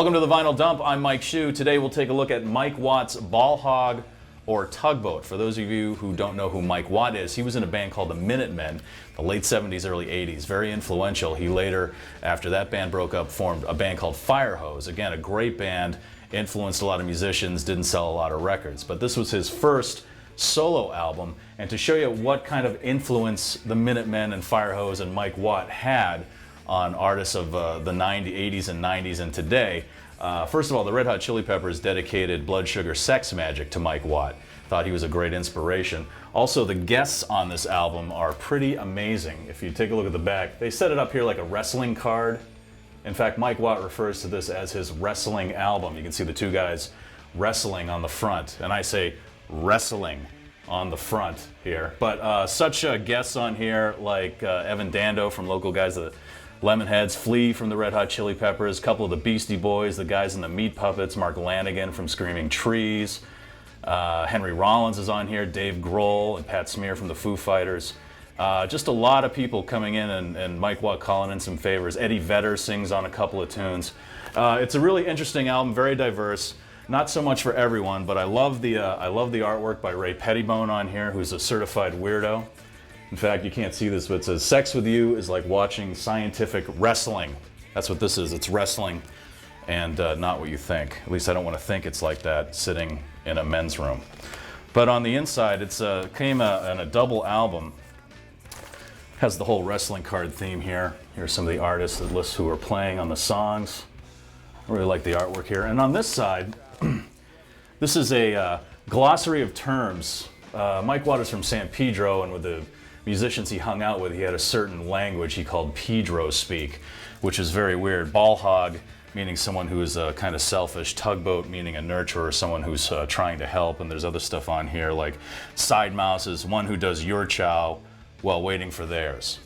Welcome to the Vinyl Dump. I'm Mike Shue. Today we'll take a look at Mike Watt's Ball-Hog or Tugboat. For those of you who don't know who Mike Watt is, he was in a band called the Minutemen, the late 70s, early 80s. Very influential. He later, after that band broke up, formed a band called Firehose. Again, a great band, influenced a lot of musicians, didn't sell a lot of records. But this was his first solo album, and to show you what kind of influence the Minutemen and Firehose and Mike Watt had on artists of the 80s and 90s and today. First of all, the Red Hot Chili Peppers dedicated Blood Sugar Sex Magic to Mike Watt. Thought he was a great inspiration. Also, the guests on this album are pretty amazing. If you take a look at the back, they set it up here like a wrestling card. In fact, Mike Watt refers to this as his wrestling album. You can see the two guys wrestling on the front, and I say wrestling on the front here. But such guests on here like Evan Dando from Local Guys, the Lemonheads, Flea from the Red Hot Chili Peppers, a couple of the Beastie Boys, the guys in the Meat Puppets, Mark Lanigan from Screaming Trees, Henry Rollins is on here, Dave Grohl and Pat Smear from the Foo Fighters. Just a lot of people coming in, and Mike Watt calling in some favors. Eddie Vedder sings on a couple of tunes. It's a really interesting album, very diverse. Not so much for everyone, but I love the artwork by Ray Pettibone on here, who's a certified weirdo. In fact, you can't see this, but it says, "Sex with you is like watching scientific wrestling." That's what this is. It's wrestling and not what you think. At least I don't want to think it's like that sitting in a men's room. But on the inside, it's came in a double album. Has the whole wrestling card theme here. Here's some of the artists that list who are playing on the songs. I really like the artwork here. And on this side, this is a glossary of terms. Mike Watt is from San Pedro, and with the musicians he hung out with, he had a certain language he called Pedro speak, which is very weird. Ball-Hog, meaning someone who is kind of selfish. Tugboat, meaning a nurturer, someone who's trying to help. And there's other stuff on here like Side Mouse is one who does your chow while waiting for theirs.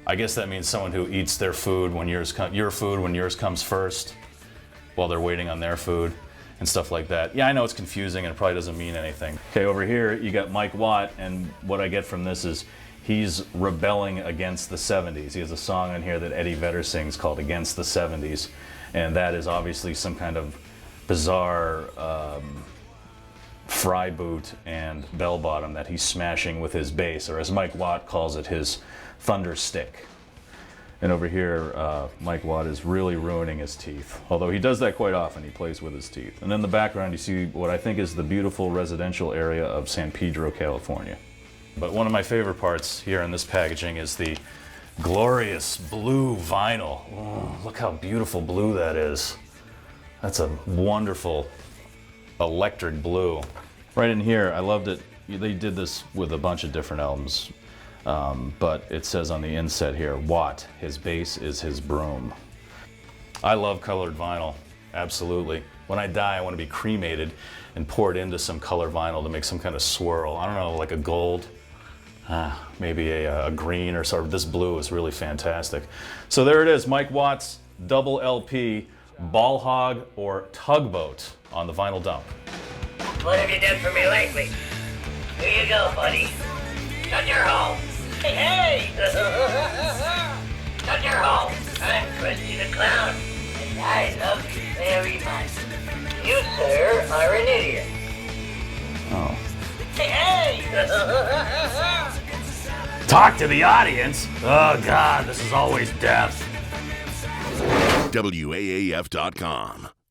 I guess that means someone who eats their food when your food when yours comes first, while they're waiting on their food, and stuff like that. Yeah, I know it's confusing and it probably doesn't mean anything. Okay, over here you got Mike Watt, and what I get from this is he's rebelling against the 70s. He has a song on here that Eddie Vedder sings called "Against the 70s," and that is obviously some kind of bizarre fry boot and bell bottom that he's smashing with his bass, or as Mike Watt calls it, his thunder stick. And over here, Mike Watt is really ruining his teeth. Although he does that quite often, he plays with his teeth. And in the background, you see what I think is the beautiful residential area of San Pedro, California. But one of my favorite parts here in this packaging is the glorious blue vinyl. Oh, look how beautiful blue that is. That's a wonderful electric blue. Right in here, I loved it. They did this with a bunch of different albums. But it says on the inset here, Watt, his bass is his broom. I love colored vinyl, absolutely. When I die, I want to be cremated and poured into some color vinyl to make some kind of swirl. I don't know, like a gold, maybe a green, or sort of this blue is really fantastic. So there it is, Mike Watt's double LP, Ball-Hog or Tugboat on the Vinyl Dump. What have you done for me lately? Here you go, buddy. Shut your hole. Hey, hey! Shut your hole. I'm Krusty the Clown, and I love you very much. You, sir, are an idiot. Oh. Hey, hey! Talk to the audience? Oh God, this is always death. WAAF.com.